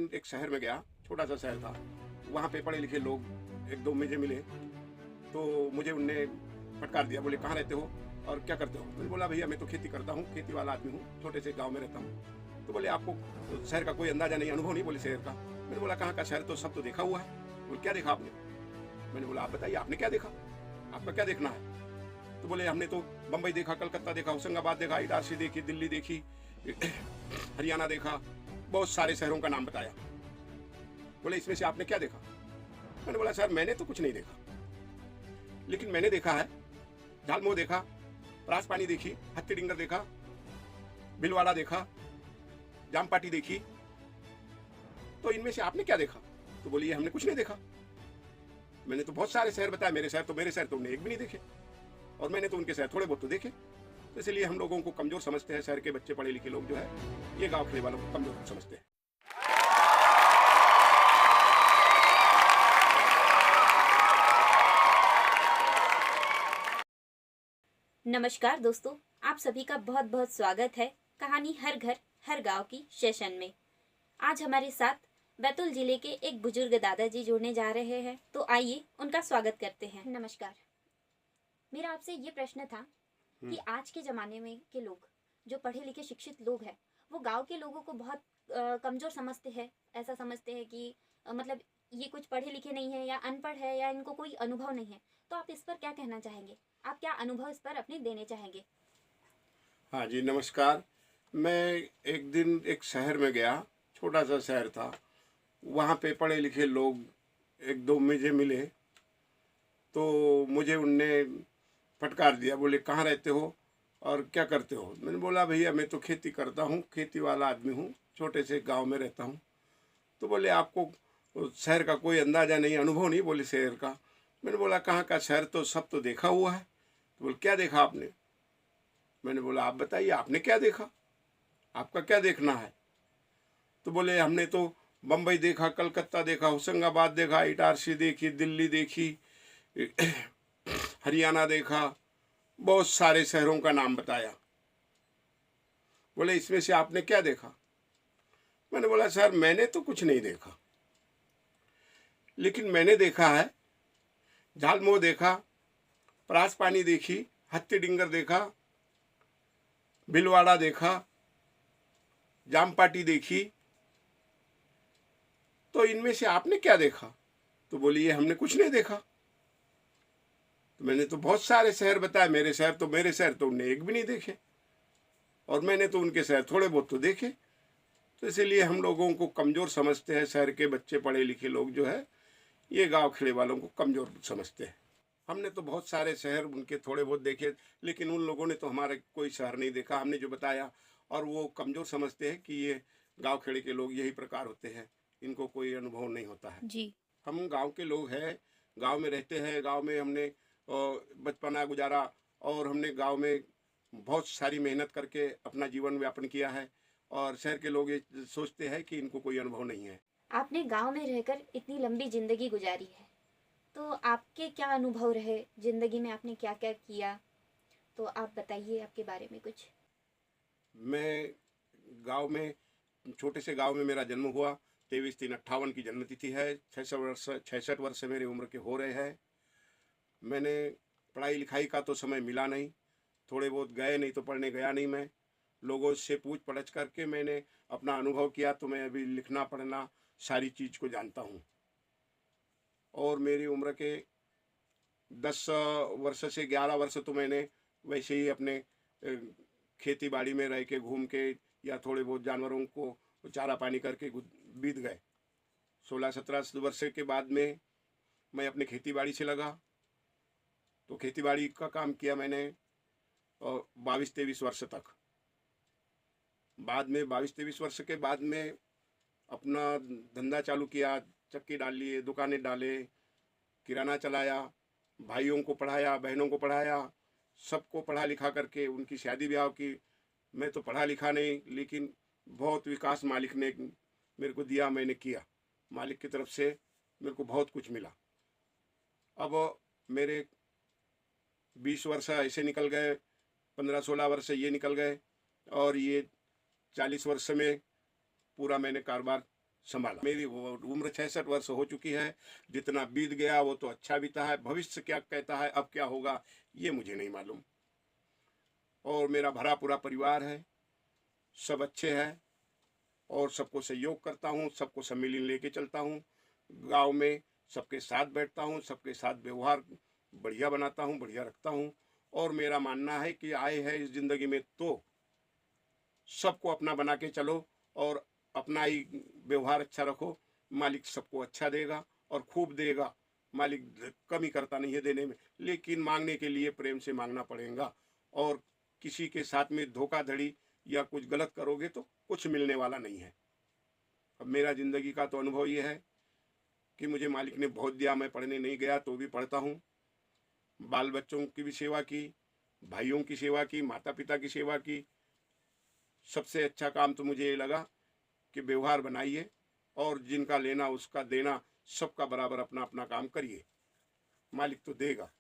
दिन एक शहर में गया, छोटा सा शहर था। वहाँ पे पढ़े लिखे लोग एक दो मुझे मिले, तो मुझे उनने फटकार दिया, बोले कहाँ रहते हो और क्या करते हो? मैंने बोला भैया मैं तो खेती करता हूँ, खेती वाला आदमी हूँ, छोटे से गाँव में रहता हूँ। तो बोले आपको शहर का कोई अंदाजा नहीं, अनुभव नहीं? बोले शहर का। मैंने बोला कहाँ का शहर, तो सब तो देखा हुआ है। बोले क्या देखा आपने? मैंने बोला आप बताइए आपने क्या देखा, आपका क्या देखना है? तो बोले हमने तो बम्बई देखा, कलकत्ता देखा, होशंगाबाद देखा, इटारसी देखी, दिल्ली देखी, हरियाणा देखा, बहुत सारे शहरों का नाम बताया। बोले इसमें से आपने क्या देखा? मैंने बोला सर मैंने तो कुछ नहीं देखा, लेकिन मैंने देखा है झालमो देखा, परास पानी देखी, हत्ती डिंगर देखा, भिलवाड़ा देखा, जामपाटी देखी, तो इनमें से आपने क्या देखा? तो बोलिए हमने कुछ नहीं देखा, मैंने तो बहुत सारे शहर बताए, मेरे शहर तो उन्हें एक भी नहीं देखे, और मैंने तो उनके शहर थोड़े बहुत तो देखे। तो इसलिए हम लोगों को कमजोर समझते हैं, शहर के बच्चे पढ़े लिखे लोग जो है ये गाँव खेड़े वालों को कमजोर समझते हैं। नमस्कार दोस्तों, आप सभी का बहुत बहुत स्वागत है कहानी हर घर हर गांव की सेशन में। आज हमारे साथ बैतूल जिले के एक बुजुर्ग दादाजी जुड़ने जा रहे हैं, तो आइए उनका स्वागत करते हैं। नमस्कार। मेरा आपसे ये प्रश्न था कि आज के ज़माने में के लोग जो पढ़े लिखे शिक्षित लोग हैं वो गांव के लोगों को बहुत कमज़ोर समझते हैं। ऐसा समझते हैं कि मतलब ये कुछ पढ़े लिखे नहीं है या अनपढ़ है या इनको कोई अनुभव नहीं है। तो आप इस पर क्या कहना चाहेंगे? आप क्या अनुभव इस पर अपने देने चाहेंगे? हाँ जी नमस्कार। मैं एक दिन एक शहर में गया, छोटा सा शहर था। वहाँ पे पढ़े लिखे लोग एक दो मुझे मिले, तो मुझे उनने फटकार दिया, बोले कहाँ रहते हो और क्या करते हो? मैंने बोला भैया मैं तो खेती करता हूँ, खेती वाला आदमी हूँ, छोटे से गांव में रहता हूँ। तो बोले आपको शहर का कोई अंदाजा नहीं, अनुभव नहीं? बोले शहर का। मैंने बोला कहाँ का शहर, तो सब तो देखा हुआ है। तो बोले क्या देखा आपने? मैंने बोला आप बताइए आपने क्या देखा, आपका क्या देखना है? तो बोले हमने तो बम्बई देखा, कलकत्ता देखा, होशंगाबाद देखा, इटारसी देखी, दिल्ली देखी, हरियाणा देखा, बहुत सारे शहरों का नाम बताया। बोले इसमें से आपने क्या देखा? मैंने बोला सर मैंने तो कुछ नहीं देखा, लेकिन मैंने देखा है झालमो देखा, परास पानी देखी, हत्ती डिंगर देखा, भिलवाड़ा देखा, जामपाटी देखी, तो इनमें से आपने क्या देखा? तो बोलिए हमने कुछ नहीं देखा। तो मैंने तो बहुत सारे शहर बताए, मेरे शहर तो उन्हें एक भी नहीं देखे, और मैंने तो उनके शहर थोड़े बहुत तो देखे। तो इसीलिए हम लोगों को कमज़ोर समझते हैं, शहर के बच्चे पढ़े लिखे लोग जो है ये गांव खेड़े वालों को कमज़ोर समझते हैं। हमने तो बहुत सारे शहर उनके थोड़े बहुत देखे, लेकिन उन लोगों ने तो हमारे कोई शहर नहीं देखा, हमने जो बताया, और वो कमज़ोर समझते हैं कि ये गांव खेड़े के लोग यही प्रकार होते हैं, इनको कोई अनुभव नहीं होता है। जी। हम गांव के लोग हैं, गांव में रहते हैं, गांव में हमने बचपना गुजारा, और हमने गांव में बहुत सारी मेहनत करके अपना जीवन यापन किया है, और शहर के लोग ये सोचते हैं कि इनको कोई अनुभव नहीं है। आपने गांव में रहकर इतनी लंबी जिंदगी गुजारी है, तो आपके क्या अनुभव रहे जिंदगी में? आपने क्या क्या किया? तो आप बताइए आपके बारे में कुछ। मैं गांव में, छोटे से गांव में मेरा जन्म हुआ। 23/3/58 की जन्मतिथि है। 66 वर्ष मेरी उम्र के हो रहे हैं। मैंने पढ़ाई लिखाई का तो समय मिला नहीं, थोड़े बहुत गए, नहीं तो पढ़ने गया नहीं मैं। लोगों से पूछ परछ करके मैंने अपना अनुभव किया, तो मैं अभी लिखना पढ़ना सारी चीज़ को जानता हूँ। और मेरी उम्र के 10 वर्ष से 11 वर्ष तो मैंने वैसे ही अपने खेती बाड़ी में रह के, घूम के, या थोड़े बहुत जानवरों को चारा पानी करके बीत गए। 16-17 वर्ष के बाद में मैं अपने खेती बाड़ी से लगा, तो खेती बाड़ी का काम किया मैंने 22-23 वर्ष तक। बाद में 22-23 वर्ष के बाद में अपना धंधा चालू किया, चक्की डाल लिए, दुकानें डाले, किराना चलाया, भाइयों को पढ़ाया, बहनों को पढ़ाया, सबको पढ़ा लिखा करके उनकी शादी ब्याह की। मैं तो पढ़ा लिखा नहीं, लेकिन बहुत विकास मालिक ने मेरे को दिया, मैंने किया। मालिक की तरफ से मेरे को बहुत कुछ मिला। अब मेरे 20 वर्ष ऐसे निकल गए, 15-16 वर्ष ये निकल गए, और ये 40 वर्ष में पूरा मैंने कारोबार संभाला। मेरी वो उम्र 66 वर्ष हो चुकी है। जितना बीत गया वो तो अच्छा बीता है, भविष्य क्या कहता है, अब क्या होगा ये मुझे नहीं मालूम। और मेरा भरा पूरा परिवार है, सब अच्छे हैं और सबको सहयोग करता हूँ, सबको सम्मिलन लेके चलता हूँ। गांव में सबके साथ बैठता हूँ, सबके साथ व्यवहार बढ़िया बनाता हूँ, बढ़िया रखता हूँ। और मेरा मानना है कि आए हैं इस जिंदगी में तो सबको अपना बना के चलो और अपना ही व्यवहार अच्छा रखो। मालिक सबको अच्छा देगा और खूब देगा। मालिक कमी करता नहीं है देने में, लेकिन मांगने के लिए प्रेम से मांगना पड़ेगा। और किसी के साथ में धोखाधड़ी या कुछ गलत करोगे तो कुछ मिलने वाला नहीं है। अब मेरा जिंदगी का तो अनुभव ये है कि मुझे मालिक ने बहुत दिया। मैं पढ़ने नहीं गया तो भी पढ़ता हूँ, बाल बच्चों की भी सेवा की, भाइयों की सेवा की, माता पिता की सेवा की। सबसे अच्छा काम तो मुझे ये लगा कि व्यवहार बनाइए और जिनका लेना उसका देना, सबका बराबर अपना अपना काम करिए। मालिक तो देगा।